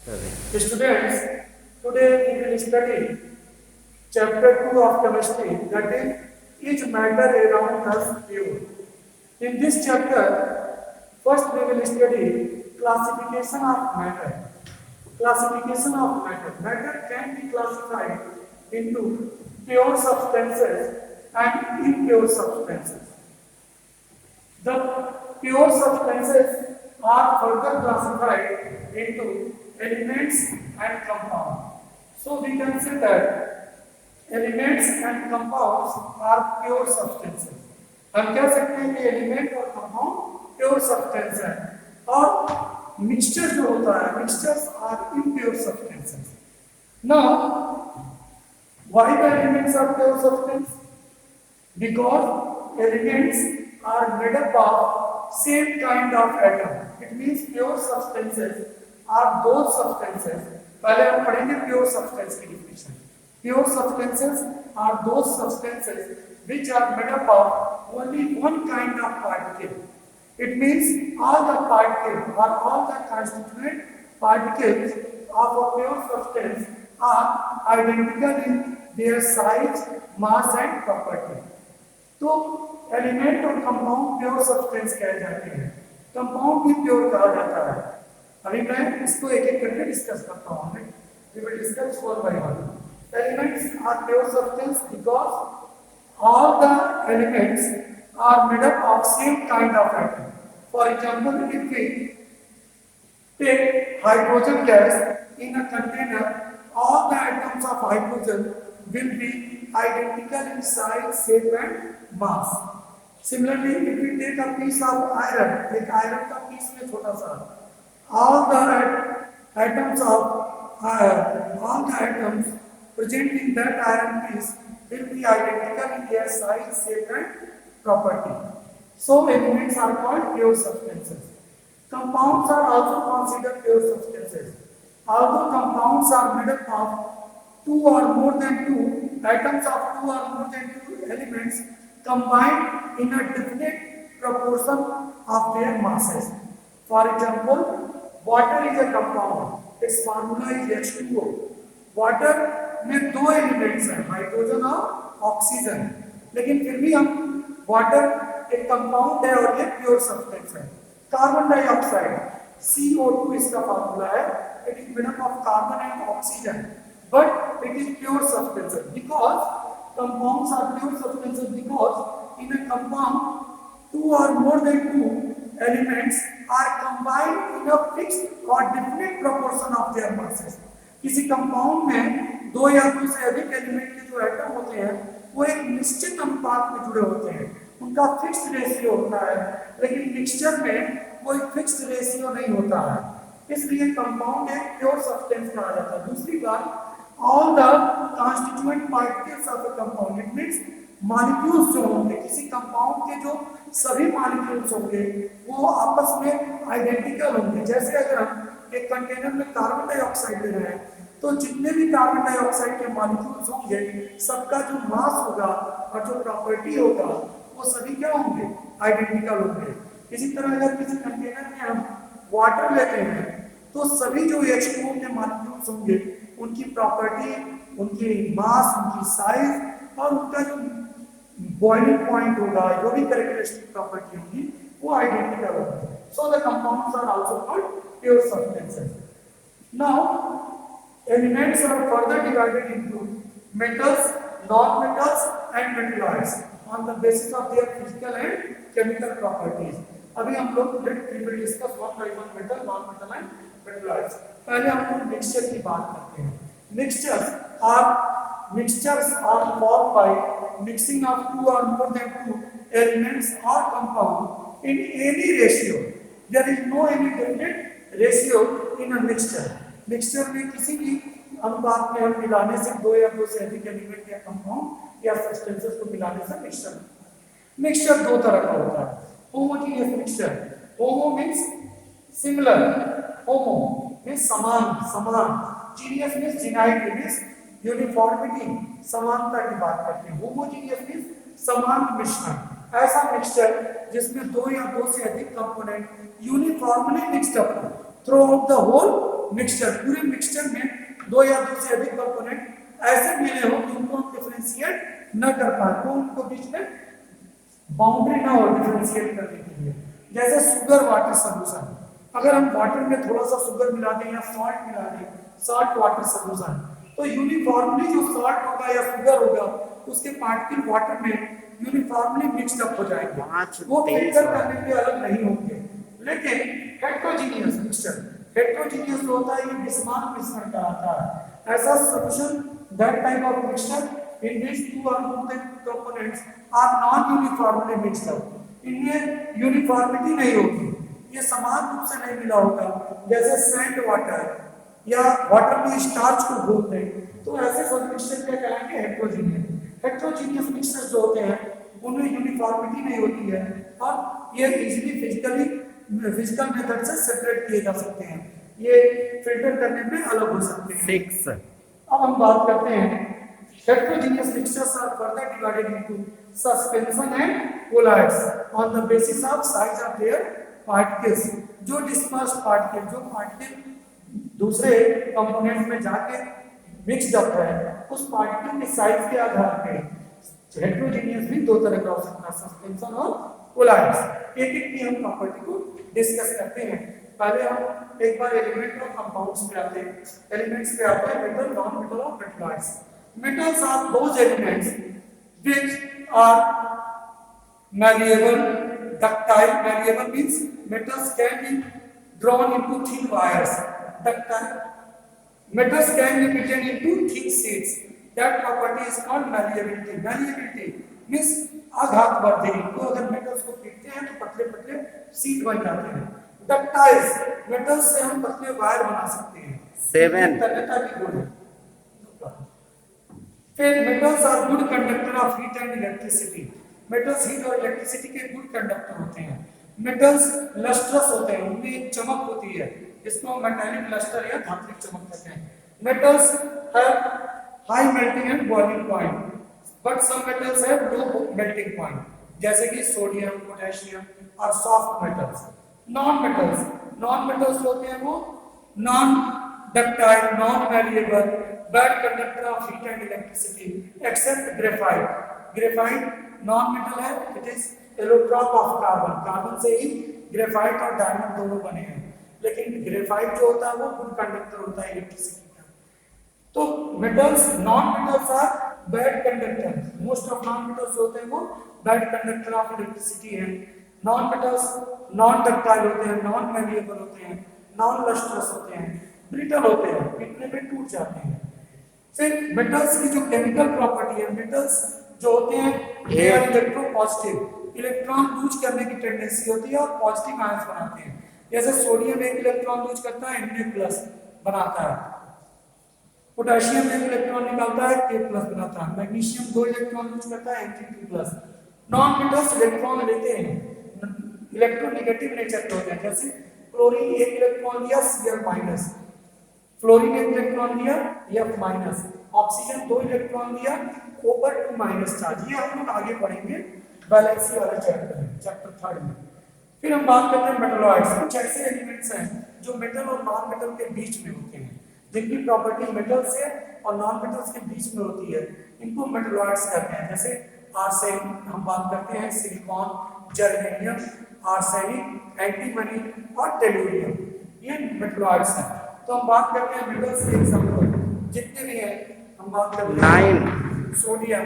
Correct. Students, today we will study chapter 2 of chemistry, that is matter around us pure. In this chapter, first we will study classification of matter. Classification of matter. Matter can be classified into pure substances and impure substances. The pure substances are further classified into elements and compounds. So we can say that elements and compounds are pure substances. हम कह सकते हैं कि element और compound pure substance है और mixture जो होता है mixtures are impure substances. Now why the elements are pure substance? Because elements are made up of same kind of atom. It means pure substances are those substances. पहले हम पढ़ेंगे pure substance की definition. Pure substances are those substances which are made up of only one kind of particle. It means all the particles or all the constituent particles of a pure substance are identical in their size, mass and property. तो element और compound pure substance कहे जाते हैं. Compound भी pure कहा जाता है. अभी मैं इसको एक एक करके डिस्कस करता हूँ. We will discuss one by one. Elements are pure substance because all the elements are made up of same kind of atom. For example, if we take hydrogen gas in a container, all the atoms of hydrogen will be identical in size, shape and mass. Similarly, if we take a piece of iron, एक iron का piece में छोटा सा, all the atoms present in that iron piece will be identical in their size, shape and property. So elements are called pure substances. Compounds are also considered pure substances. Although compounds are made up of two or more than two atoms of two or more than two elements combined in a definite proportion of their masses. For example, water is a compound. Its formula is H2O. Water में दो elements हैं, hydrogen और oxygen, लेकिन फिर भी हम water एक compound है और ये प्योर सब्सटेंस है. कार्बन डाइऑक्साइड CO2 इसका फार्मूला है. It is made up of carbon and oxygen, but it is pure substances because compounds are pure substances because in a compound two or more than two elements are combined in a fixed or definite proportion of their masses. किसी compound में दो या दो से अधिक element के जो atom होते हैं वो एक निश्चित अनुपात में जुड़े होते हैं, उनका फिक्स्ड रेशियो होता है, लेकिन मिक्सचर में कोई फिक्स्ड रेशियो नहीं होता है, इसलिए कंपाउंड एक प्योर सब्सटेंस कहा जाता है. दूसरी बात, all the constituent particles of a compound, it means molecules जो होंगे किसी कंपाउंड के जो सभी मॉलिक्यूल्स होंगे वो आपस में आइडेंटिकल होंगे. जैसे अगर हम एक कंटेनर में कार्बन डाइऑक्साइड ले रहे हैं तो जितने भी कार्बन डाइऑक्साइड के मॉलिक्यूल्स होंगे सबका जो मास होगा और जो प्रॉपर्टी होगा वो सभी क्या होंगे, आइडेंटिकल होंगे. इसी तरह अगर किसी कंटेनर में हम वाटर लेते हैं तो सभी जो H2O के मॉलिक्यूल्स होंगे उनकी प्रॉपर्टी, उनकी मास, उनकी साइज और उनका जो बॉइलिंग पॉइंट होगा, जो भी कैरेक्टरिस्टिक प्रॉपर्टी होगी वो आइडेंटिकल होगी. So the compounds are also called pure substances. Now elements are further divided into metals, non metals and metalloids on the basis of their physical and chemical properties. अभी हम लोग we will discuss one by one metal, non metal and metalloids. पहले हम लोग mixture की बात करते हैं. Mixtures are formed by mixing of two or more than two elements or compound in any ratio. There is no any definite ratio in a mixture. Mixture में किसी भी अनुपात में हम मिलाने से दो या दो से अधिक एलिमेंट या कंपाउंड या सब्सटेंसेस को मिलाने से मिक्सचर दो तरह का होता है. Homogeneous mixture. होमो मीन्स सिमिलर, होमो मीन्स समान. जीनियस मीन्स जीनाइटी मीन्स यूनिफॉर्मिटी, समानता की बात करते हैं. होमोजेनियस मीन्स समान मिश्रण. ऐसा मिक्सचर जिसमें दो या दो से अधिक component uniformly mixed up throughout the whole mixture, पूरे मिक्सचर में दो या दो से अधिक कंपोनेंट ऐसे मिले हो कि उनको हम डिफरेंशिएट न कर पाए, तो उनको बीच में बाउंड्री ना हो डिफरेंशिएट करने के लिए। जैसे शुगर वाटर सॉल्यूशन, अगर हम वाटर में थोड़ा सा शुगर मिला दें या सॉल्ट मिला दें, सॉल्ट वाटर सॉल्यूशन, तो यूनिफॉर्मली जो सॉल्ट होगा या शुगर होगा उसके पार्टिकल वाटर में यूनिफॉर्मली मिक्स्ड अप हो जाएंगे, वो फिल्टर करने के अलग नहीं होंगे। लेकिन हेट्रोजीनियस मिक्सचर, हेट्रोजीनियस जो होता है ये मिश्रण मिश्रण कहलाता है। ऐसा solution that type of mixture in which two और more than components are non uniformly mixed up, इनमें यूनिफॉर्मिटी नहीं होगी, ये समान रूप से नहीं मिला होगा। जैसे सैंड वाटर या वाटर में स्टार्च को घोल दें तो ऐसे सब मिक्सचर क्या कहलाएंगे, हेट्रोजीनियस। हेट्रोजीनियस मिक्सचर जो होते हैं उनमें यूनिफॉर्मिटी नहीं होती है और ये इजीली फिजिकल मेथड से सेपरेट किए जा सकते हैं, ये फिल्टर करने में अलग हो सकते हैं। 6 अब हम बात करते हैं heterogeneous mixtures are further divided into suspension and colloids on the basis of size of their particles। जो dispersed particle, जो पार्टिकल दूसरे कंपोनेंट में जाके मिक्स्ड अप है, उस पार्टिकल के साइज के आधार पे हेट्रोजीनियस भी दो तरह का हो सकता है, सस्पेंशन और कोलाइड्स। एक एक की हम प्रॉपर्टी को डिस्कस करते हैं। पहले हम एक बार एलिमेंट और कंपाउंड्स पे आते हैं, एलिमेंट्स पे आते हैं, मेटल, नॉन मेटल और metalloids. Metals are those elements which are malleable, ductile. Malleable means metals can be drawn into thin wires. Ductile metals can be beaten into thin sheets. That property is called malleability. Malleability means आघातवर्धी, तो अगर metals को पीटते हैं तो पतले पतले sheet बन जाते हैं। डक्टाइल्स, मेटल्स से हम पतले वायर बना सकते हैं। 7 तन्यता की गुण है। फिर metals are good conductor of heat and electricity. Metals heat और इलेक्ट्रिसिटी के गुड कंडक्टर होते हैं। मेटल्स लस्ट्रस होते हैं, उनमें एक चमक होती है, इसको मेटालिक लस्टर या धात्विक चमक कहते हैं। Metals have high melting and boiling point, but some metals have low melting point, जैसे कि सोडियम, पोटेशियम और सॉफ्ट मेटल्स। नॉन मेटल्स होते हैं वो non ductile, non malleable, bad conductor of heat and electricity except graphite. Graphite non-metal है, it is allotrope of carbon. Carbon से ही graphite और diamond दोनों बने हैं, लेकिन ग्रेफाइट जो होता है वो गुड कंडक्टर होता है इलेक्ट्रिसिटी का। तो metals, non metals are bad conductor, most of non metals होते हैं वो बैड कंडक्टर ऑफ इलेक्ट्रिसिटी है। नॉन मेटल्स नॉन डक्टाइल होते हैं, नॉन मैलिएबल होते हैं, नॉन लस्ट्रस होते हैं, ब्रिटल होते हैं, पीटने पे टूट जाते हैं। फिर मेटल्स की जो केमिकल प्रॉपर्टी है, मेटल्स जो होते हैं they are electropositive, electron loose करने की टेंडेंसी होती है और पॉजिटिव आयंस बनाते हैं। जैसे सोडियम एक इलेक्ट्रॉन लूज करता है, Na+ बनाता है, पोटेशियम एक इलेक्ट्रॉन निकालता है, K+ बनाता है, मैग्नीशियम 2 इलेक्ट्रॉन लूज करता है, Mg2+। नॉन मेटल्स इलेक्ट्रॉन लेते हैं, इलेक्ट्रोनेगेटिव नेचर के होते हैं, जैसे क्लोरीन एक इलेक्ट्रॉन लिया, Cl-, फ्लोरीन एक इलेक्ट्रॉन लिया, F-, ऑक्सीजन 2 इलेक्ट्रॉन लिया, O/2- चार्ज। ये हम लोग आगे पढ़ेंगे वैलेंसी वाले चैप्टर 3 में। फिर हम बात करते हैं मेटलॉइड्स। कुछ ऐसे एलिमेंट्स हैं जो मेटल और नॉन मेटल के बीच में होते हैं, जिनकी प्रॉपर्टी मेटल से और नॉन मेटल्स के बीच में होती है, इनको मेटलॉइड्स कहते हैं। जैसे आर्सेन, हम बात करते हैं सिलिकॉन, जर्मेनियम, आर्सेनिक, एंटीमनी और टेलुरियम, ये मेटलॉइड्स हैं। तो हम बात करते हैं मेटल्स के एग्जांपल जितने भी हैं, हम बात करते हैं 9 सोडियम,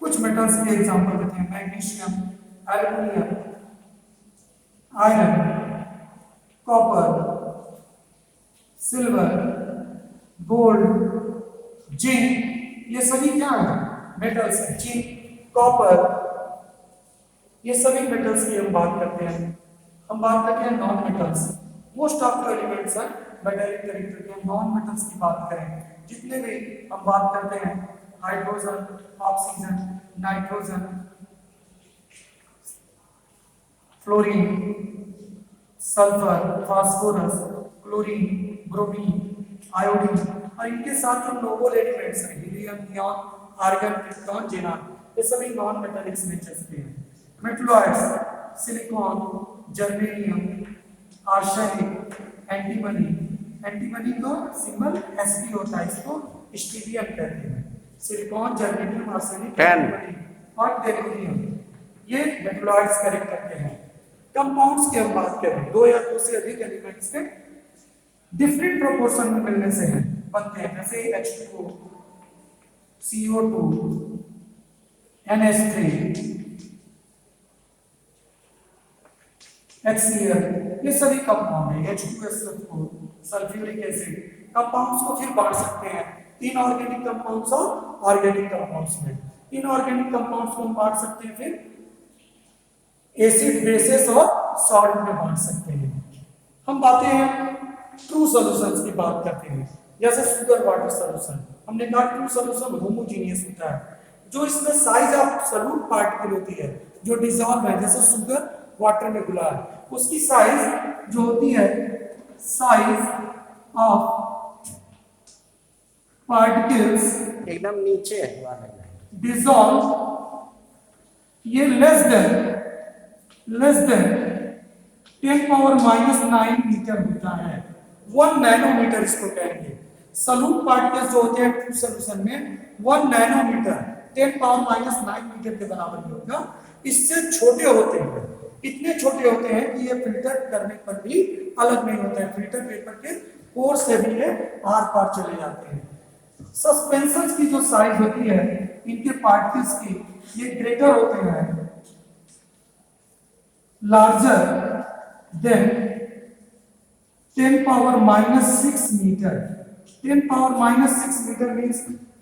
कुछ मेटल्स के एग्जांपल देते हैं, magnesium, aluminium, iron, copper, silver, gold, zinc, ये सभी क्या है, मेटल्स हैं। जिंक, कॉपर, ये सभी मेटल्स की हम बात करते हैं। हम बात करते हैं non metals. Most of the elements हैं मेटालिक कैरेक्टर के। नॉन मेटल्स की बात करें, जितने भी हम बात करते हैं, hydrogen, oxygen, nitrogen, fluorine, sulphur, phosphorus, chlorine, bromine, iodine, और इनके साथ जो नोबल एलिमेंट्स हैं, helium, neon, argon, krypton, xenon, ये सभी नॉन मेटालिक नेचर के हैं। Metalloids silicon, germanium, arsenic, antimony, antimony का सिंबल Sp होता है, इसको स्टीरियम कहते हैं। सिलिकॉन, जर्मेनियम, आर्सेनिक, एंटीमनी और टेलुरियम ये मेटलॉइड्स करेक्ट करते हैं। कंपाउंड्स की हम बात करें, दो या दो से अधिक एलिमेंट्स के डिफरेंट प्रोपोर्शन में मिलने से हैं बनते हैं, जैसे H2O, CO2, NH3, HCl, ये सभी कंपाउंड है। H2SO4, sulphuric acid. कंपाउंड्स को फिर बांट सकते हैं तीन ऑर्गेनिक कंपाउंड्स और ऑर्गेनिक कंपाउंड्स में। इनऑर्गेनिक कंपाउंड्स को हम बांट सकते हैं फिर एसिड, बेसिस और सॉल्ट में बांट सकते हैं। हम बातें हैं ट्रू सॉल्यूशंस की बात करते हैं, जैसे शुगर वाटर सॉल्यूशन। हमने कहा ट्रू सॉल्यूशन होमोजीनियस होता है, जो इसमें साइज ऑफ सॉल्यूट पार्टिकल होती है जो डिसॉल्व है, जैसे शुगर वाटर में घुला है, उसकी साइज जो होती है, साइज ऑफ पार्टिकल्स एकदम नीचे डिसॉल्व, ये लेस देन 10⁻⁹ मीटर होता है। 1 नैनोमीटर इसको कहेंगे। सॉल्यूट पार्टिकल्स जो होते हैं ट्रू सॉल्यूशन में 1 नैनोमीटर 10⁻⁹ मीटर के बराबर होगा। इससे छोटे होते हैं, इतने छोटे होते हैं कि ये फिल्टर करने पर भी अलग नहीं होते हैं, फिल्टर पेपर के पोर से भी ये आर पार चले जाते हैं। सस्पेंशंस की जो साइज होती है इनके पार्टिकल्स की, ये ग्रेटर होते हैं, larger than 10⁻⁶ metre. 10⁻⁶ metre means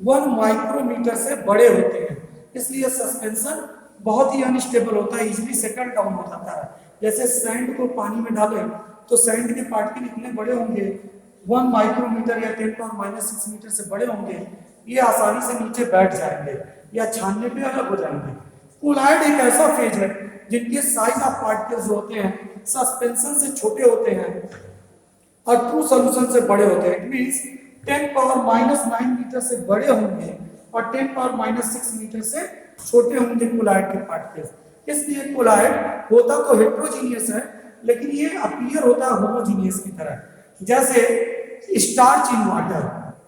1 micrometre से बड़े होते हैं, इसलिए सस्पेंशन बहुत ही अनस्टेबल होता है, इजीली सेटल डाउन हो जाता है। जैसे सैंड को पानी में डालें तो सैंड के पार्टिकल इतने बड़े होंगे, 1 माइक्रोमीटर या 10⁻⁶ मीटर से बड़े होंगे, ये आसानी से नीचे बैठ जाएंगे या छानने पे अलग हो जाएंगे। कोलाइड एक ऐसा फेज है जिनके साइज ऑफ पार्टिकल्स होते हैं सस्पेंशन से छोटे होते हैं और ट्रू सॉल्यूशन से बड़े होते हैं। इट मींस 10⁻⁹ मीटर से बड़े होंगे और 10⁻⁶ मीटर से छोटे होंगे कोलाइड के पार्टिकल्स। इसलिए कोलाइड होता तो हेट्रोजीनियस है, लेकिन ये अपीयर होता है होमोजीनियस की तरह, जैसे स्टार्च इन वाटर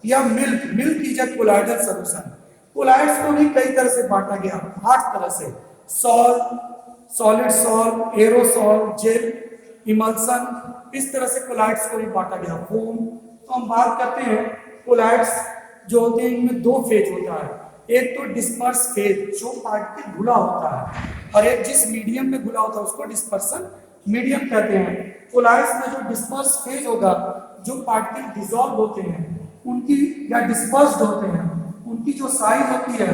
या milk is a colloidal solution. Colloids को भी कई तरह से बांटा गया, 8 तरह से, solid salt, aerosol, gel, emulsion, इस तरह से कोलाइड्स को भी बांटा गया। फोम। तो हम बात करते हैं कोलाइड्स जो होते हैं इनमें 2 फेज होता है, एक तो डिस्पर्स फेज जो पार्टिकल घुला होता है, और एक जिस मीडियम में घुला होता है उसको डिस्पर्सन मीडियम कहते हैं। कोलाइड्स में जो डिस्पर्स फेज होगा, जो पार्टिकल डिसॉल्व होते हैं उनकी या डिस्पर्स्ड होते हैं, उनकी जो साइज होती है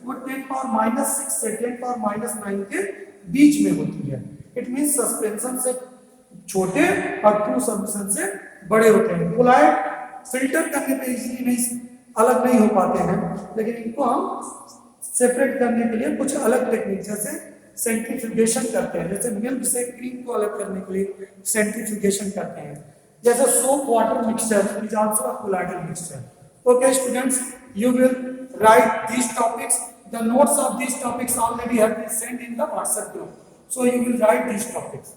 वो 10⁻⁶ से 10⁻⁹ के बीच में होती है। इट मींस सस्पेंशन से छोटे और ट्रू सॉल्यूशन से बड़े होते हैं। कोलाइड फिल्टर करने पे इजीली नहीं अलग नहीं हो पाते हैं, लेकिन इनको हम सेपरेट करने के लिए कुछ अलग टेक्निक जैसे सेंट्रीफ्यूगेशन करते हैं, जैसे मिल्क से क्रीम को अलग करने के लिए सेंट्रीफ्यूगेशन करते हैं, जैसे soap water mixture is also a colloidal mixture. Okay students, you will write these topics. The notes of these topics already have been sent in the WhatsApp group, so you will write these topics.